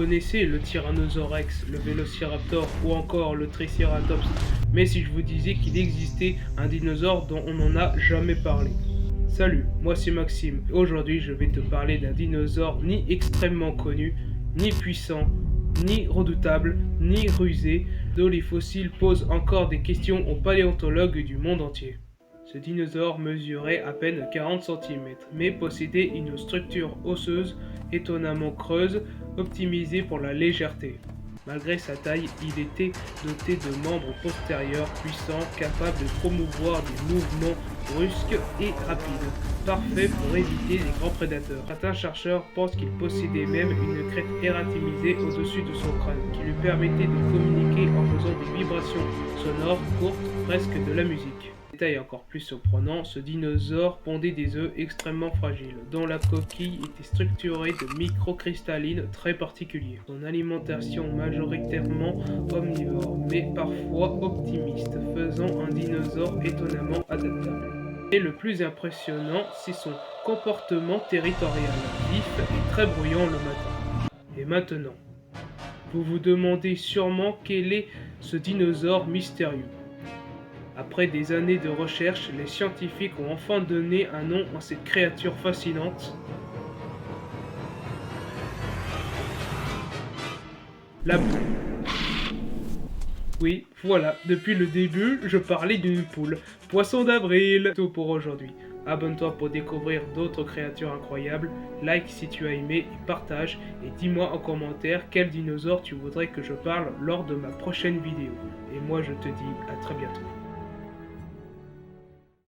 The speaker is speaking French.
connaissez le Tyrannosaure Rex, le Vélociraptor ou encore le Triceratops. Mais si je vous disais qu'il existait un dinosaure dont on n'en a jamais parlé? Salut, moi c'est Maxime. Aujourd'hui je vais te parler d'un dinosaure ni extrêmement connu, ni puissant, ni redoutable, ni rusé, dont les fossiles posent encore des questions aux paléontologues du monde entier. Ce dinosaure mesurait à peine 40 cm, mais possédait une structure osseuse étonnamment creuse, optimisée pour la légèreté. Malgré sa taille, il était doté de membres postérieurs puissants, capables de promouvoir des mouvements brusques et rapides, parfaits pour éviter les grands prédateurs. Certains chercheurs pensent qu'il possédait même une crête ératimisée au-dessus de son crâne, qui lui permettait de communiquer en faisant des vibrations sonores courtes, presque de la musique. Détail encore plus surprenant, ce dinosaure pondait des œufs extrêmement fragiles, dont la coquille était structurée de microcristallines très particuliers. Son alimentation majoritairement omnivore, mais parfois optimiste, faisant un dinosaure étonnamment adaptable. Et le plus impressionnant, c'est son comportement territorial, vif et très bruyant le matin. Et maintenant, vous vous demandez sûrement quel est ce dinosaure mystérieux. Après des années de recherche, les scientifiques ont enfin donné un nom à cette créature fascinante. La poule. Oui, voilà, depuis le début, je parlais d'une poule. Poisson d'avril. Tout pour aujourd'hui. Abonne-toi pour découvrir d'autres créatures incroyables, like si tu as aimé et partage, et dis-moi en commentaire quel dinosaure tu voudrais que je parle lors de ma prochaine vidéo. Et moi je te dis à très bientôt.